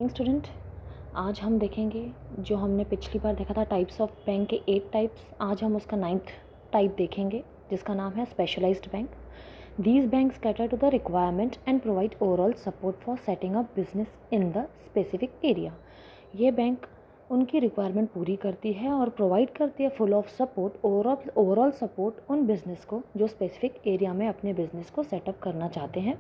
Student, आज हम देखेंगे जो हमने पिछली बार देखा था टाइप्स ऑफ बैंक के 8 टाइप्स। आज हम उसका 9th टाइप देखेंगे जिसका नाम है specialised bank. These banks cater to the requirement and provide overall support for setting up business in the specific area. ये बैंक उनकी रिक्वायरमेंट पूरी करती है और प्रोवाइड करती है full of support, overall support उन बिज़नेस को जो स्पेसिफिक एरिया में अपने बिजनेस को सेटअप करना चाहते हैं।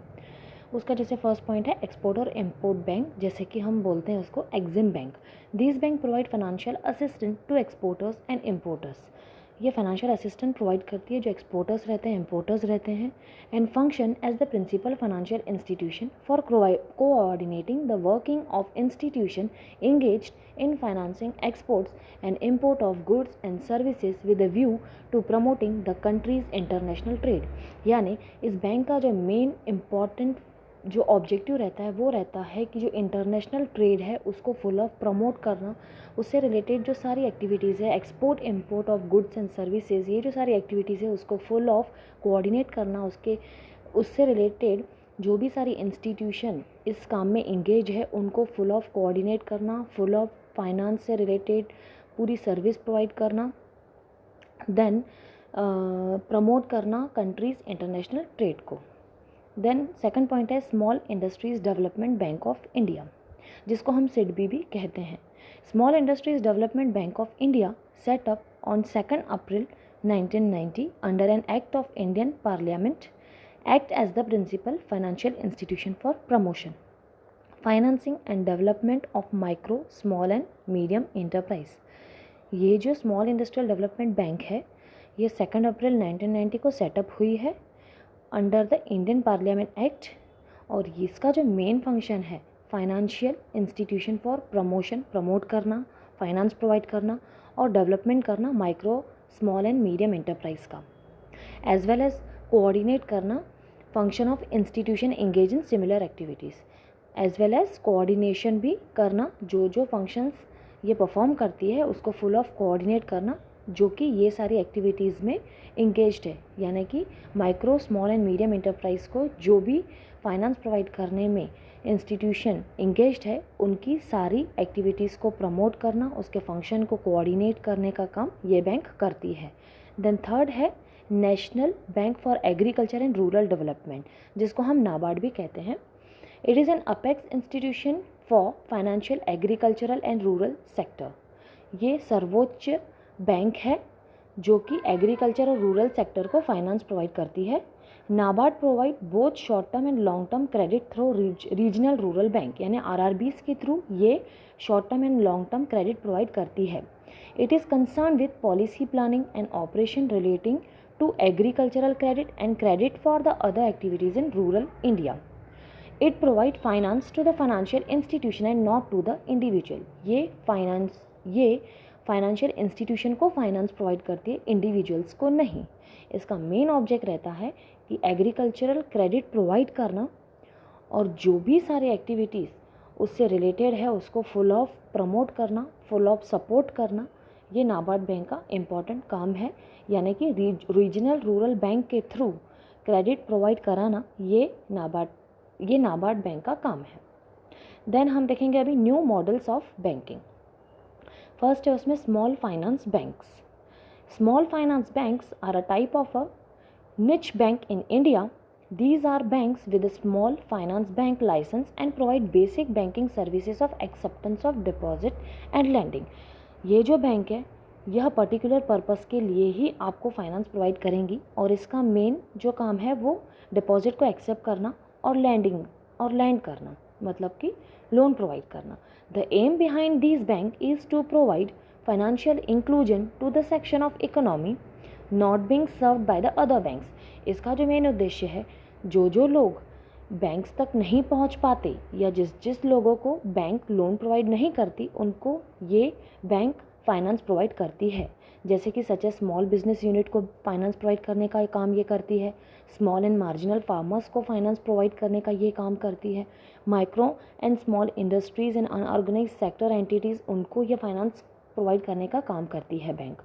उसका जैसे फर्स्ट पॉइंट है एक्सपोर्ट और इम्पोर्ट बैंक, जैसे कि हम बोलते हैं उसको EXIM bank. This bank provide financial assistant to exporters and importers. ये फाइनेंशियल असिस्टेंट प्रोवाइड करती है जो एक्सपोर्टर्स रहते हैं, इम्पोर्टर्स रहते हैं, and function as the principal financial institution for coordinating the working of institution engaged in financing exports and import of goods and services with a view to promoting the country's international trade। यानी इस bank का जो main important जो objective रहता है वो रहता है कि जो इंटरनेशनल ट्रेड है उसको फुल ऑफ प्रमोट करना, उससे रिलेटेड जो सारी एक्टिविटीज़ है, export import of goods and services, ये जो सारी एक्टिविटीज़ है उसको फुल ऑफ कोऑर्डिनेट करना, उससे रिलेटेड जो भी सारी इंस्टीट्यूशन इस काम में इंगेज है उनको फुल ऑफ कोऑर्डिनेट करना, फुल ऑफ फाइनेंस से रिलेटेड पूरी सर्विस प्रोवाइड करना, देन प्रमोट करना कंट्रीज़ इंटरनेशनल ट्रेड को। देन सेकंड पॉइंट है small industries development bank of India, जिसको हम सिडबी भी कहते हैं। Small industries development bank of India set up on 2 April 1990 under an act of Indian parliament, act as the principal financial institution for promotion, financing and development of micro, small and medium enterprise। ये जो small industrial development bank है ये 2 अप्रैल 1990 को setup हुई है under the Indian parliament act, और इसका जो मेन फंक्शन है financial institution for promotion, promote करना, फाइनेंस प्रोवाइड करना और डेवलपमेंट करना micro, small and medium enterprise का, एज वेल एज कोऑर्डिनेट करना function of institution engage in similar activities, as well as coordination भी करना, जो जो फंक्शंस ये परफॉर्म करती है उसको फुल ऑफ कोऑर्डिनेट करना जो कि ये सारी एक्टिविटीज़ में इंगेज्ड है। यानी कि micro, small and medium enterprise को जो भी फाइनेंस प्रोवाइड करने में इंस्टीट्यूशन इंगेज्ड है उनकी सारी एक्टिविटीज़ को प्रमोट करना, उसके फंक्शन को कोऑर्डिनेट करने का काम ये बैंक करती है। देन थर्ड है national bank for agriculture and rural development, जिसको हम नाबार्ड भी कहते हैं। It is an apex institution for financial agricultural and rural sector. ये सर्वोच्च बैंक है जो कि एग्रीकल्चर और रूरल सेक्टर को फाइनेंस प्रोवाइड करती है। NABARD provide both short term and long term credit through regional rural bank, यानी आरआरबीज के थ्रू ये short term and long term credit provide करती है। It is concern with policy planning and operation relating to agricultural credit and credit for the other activities in rural India. It provide finance to the financial institution and not to the individual। ये financial institution को finance provide करती है, individuals को नहीं। इसका main object रहता है कि एग्रीकल्चरल क्रेडिट प्रोवाइड करना और जो भी सारी एक्टिविटीज़ उससे रिलेटेड है उसको फुल ऑफ प्रमोट करना, फुल ऑफ सपोर्ट करना, ये नाबार्ड बैंक का इम्पॉर्टेंट काम है। यानी कि रीजनल रूरल बैंक के थ्रू क्रेडिट प्रोवाइड कराना ये नाबार्ड बैंक का काम है। देन हम देखेंगे अभी new models of banking. First है उसमें small finance banks. Small finance banks are a type of a niche bank in India. These are banks with a small finance bank license and provide basic banking services of acceptance of deposit and lending। ये जो bank है यह particular purpose के लिए ही आपको finance provide करेंगी और इसका मेन जो काम है वो डिपॉजिट को एक्सेप्ट करना और लैंड करना, मतलब कि लोन प्रोवाइड करना। The aim behind this bank is to provide financial inclusion to the section of economy not being served by the other banks. इसका जो मेन उद्देश्य है जो लोग बैंक्स तक नहीं पहुंच पाते या जिस लोगों को बैंक लोन प्रोवाइड नहीं करती उनको ये बैंक फाइनेंस प्रोवाइड करती है। जैसे कि such a small business unit को फाइनेंस प्रोवाइड करने का काम ये करती है, स्मॉल एंड मार्जिनल फार्मर्स को फाइनेंस प्रोवाइड करने का ये काम करती है, micro and small industries and unorganised sector entities उनको ये फाइनेंस प्रोवाइड करने का काम करती है bank.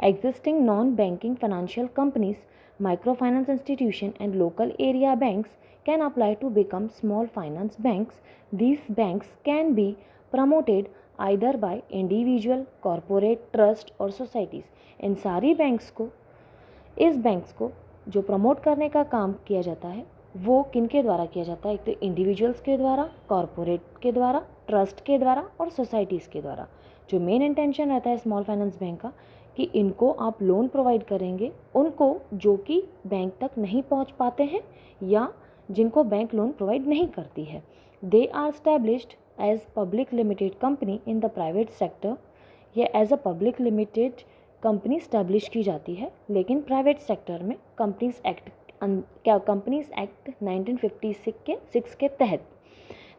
Existing non banking financial companies, microfinance institution and local area banks can apply to become small finance banks. These banks can be promoted either by individual, corporate, trust और societies. इन सारी banks को जो promote करने का काम किया जाता है वो किन के द्वारा किया जाता है? एक तो इंडिविजुअल्स के द्वारा, कॉरपोरेट के द्वारा, ट्रस्ट के द्वारा और सोसाइटीज़ के द्वारा। जो मेन इंटेंशन रहता है स्मॉल फाइनेंस बैंक का कि इनको आप लोन प्रोवाइड करेंगे उनको जो कि बैंक तक नहीं पहुंच पाते हैं या जिनको बैंक लोन प्रोवाइड नहीं करती है। They are established as public limited company in the private sector. ये as a public limited company establish की जाती है, लेकिन प्राइवेट सेक्टर में कंपनीज एक्ट 1956 के तहत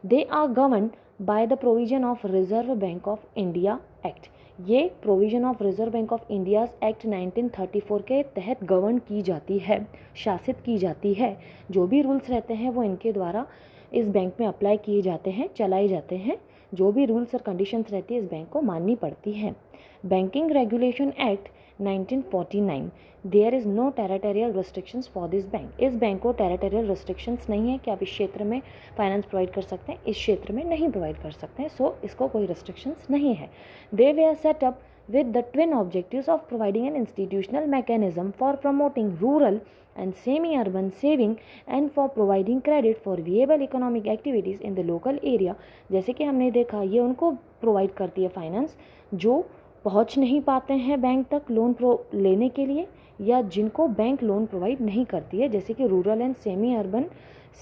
they are governed by the provision of Reserve bank of India Act. ये provision of Reserve bank of India Act 1934 के तहत गवर्न की जाती है, शासित की जाती है। जो भी रूल्स रहते हैं वो इनके द्वारा इस बैंक में अप्लाई किए जाते हैं, चलाए जाते हैं। जो भी रूल्स और कंडीशंस रहती है इस बैंक को माननी पड़ती है। Banking regulation act 1949, there is no territorial restrictions for this bank. इस बैंक को टेरिटोरियल रिस्ट्रिक्शंस नहीं है कि आप इस क्षेत्र में फाइनेंस प्रोवाइड कर सकते हैं, इस क्षेत्र में नहीं प्रोवाइड कर सकते हैं, सो इसको कोई रिस्ट्रिक्शंस नहीं है। They were are set up with the twin objectives of providing an institutional mechanism for promoting rural and semi-urban saving and for providing credit for viable economic activities in the local area। जैसे कि हमने देखा ये उनको provide करती है finance जो पहुंच नहीं पाते हैं बैंक तक लोन लेने के लिए या जिनको बैंक लोन प्रोवाइड नहीं करती है, जैसे कि rural and semi urban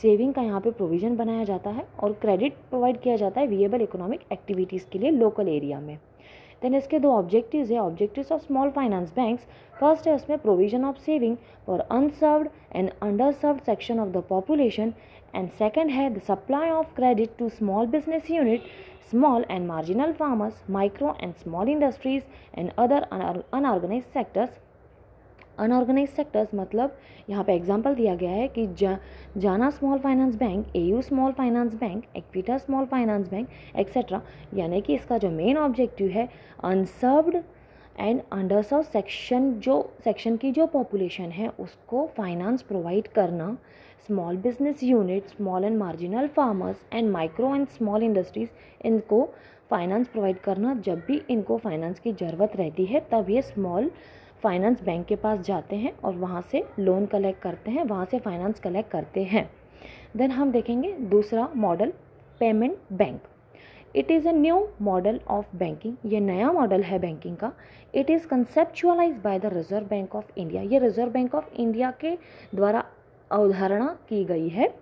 saving का यहाँ पे प्रोविज़न बनाया जाता है और क्रेडिट प्रोवाइड किया जाता है विएबल इकोनॉमिक एक्टिविटीज़ के लिए लोकल एरिया में। देन इसके दो ऑब्जेक्टिव्स है, objectives of small finance banks. First है उसमें provision of saving for unserved and underserved section of the population and second है the supply of credit to small business unit, small and marginal farmers, micro and small industries and other unorganised sectors. Unorganise sectors मतलब यहाँ पे example दिया गया है कि Jana small finance bank, AU small finance bank, Equitas small finance bank etcetera. यानी कि इसका जो मेन ऑब्जेक्टिव है अनसर्व्ड एंड अंडरसर्व्ड सेक्शन की जो पॉपुलेशन है उसको फाइनेंस प्रोवाइड करना, small business unit, small and marginal farmers and micro and small industries इनको फाइनेंस प्रोवाइड करना। जब भी इनको फाइनेंस की ज़रूरत रहती है तब ये स्मॉल फाइनेंस बैंक के पास जाते हैं और वहाँ से लोन कलेक्ट करते हैं, वहाँ से फाइनेंस कलेक्ट करते हैं। देन हम देखेंगे दूसरा model payment bank. It is a new model of banking. ये नया मॉडल है बैंकिंग का। It is conceptualise by the reserve bank of India. ये रिजर्व बैंक ऑफ इंडिया के द्वारा अवधारणा की गई है।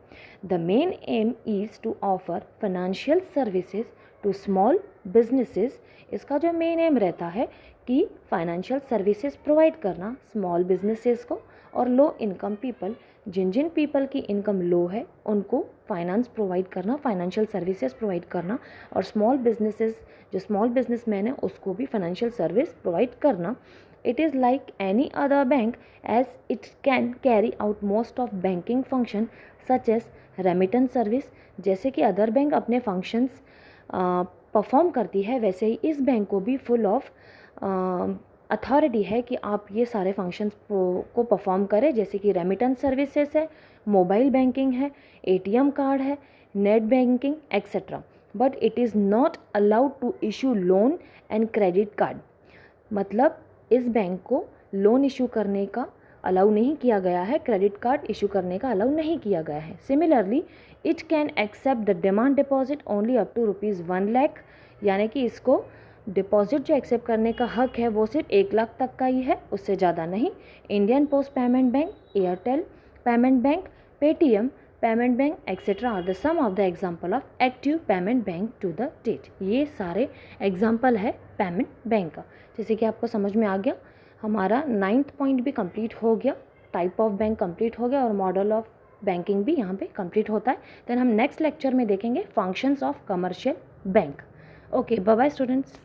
The main aim is to offer financial services to small businesses. इसका जो मेन एम रहता है कि फाइनेंशियल सर्विसेज प्रोवाइड करना स्मॉल बिजनेसेस को और लो इनकम पीपल, जिन पीपल की इनकम लो है उनको फाइनेंस प्रोवाइड करना, फाइनेंशियल सर्विसेज प्रोवाइड करना और स्मॉल बिजनेसेस जो स्मॉल बिजनेसमैन है उसको भी फाइनेंशियल सर्विस प्रोवाइड करना। It is like any other bank as it can carry out most of banking function such as remittance service. जैसे कि अदर बैंक अपने फंक्शंस परफॉर्म करती है वैसे ही इस बैंक को भी फुल ऑफ अथॉरिटी है कि आप ये सारे फंक्शंस को परफॉर्म करें, जैसे कि रेमिटेंस सर्विसेज है, मोबाइल बैंकिंग है, एटीएम कार्ड है, net banking etcetera. But it is not allowed to issue loan and credit card. मतलब इस बैंक को लोन इशू करने का अलाउ नहीं किया गया है, क्रेडिट कार्ड इशू करने का अलाउ नहीं किया गया है। Similarly it can accept the demand deposit only up to ₹1 lakh. यानी कि इसको डिपॉजिट जो एक्सेप्ट करने का हक है वो सिर्फ 1 लाख तक का ही है, उससे ज़्यादा नहीं। Indian post payment bank, Airtel payment bank, Paytm payment bank etcetera are the some of the example of active payment bank to the date. ये सारे एग्जाम्पल है पेमेंट बैंक का। जैसे कि आपको समझ में आ गया, हमारा 9th पॉइंट भी कंप्लीट हो गया, टाइप ऑफ बैंक कंप्लीट हो गया और मॉडल ऑफ बैंकिंग भी यहाँ पे कंप्लीट होता है। देन हम नेक्स्ट लेक्चर में देखेंगे functions of commercial bank. Okay, bye bye students.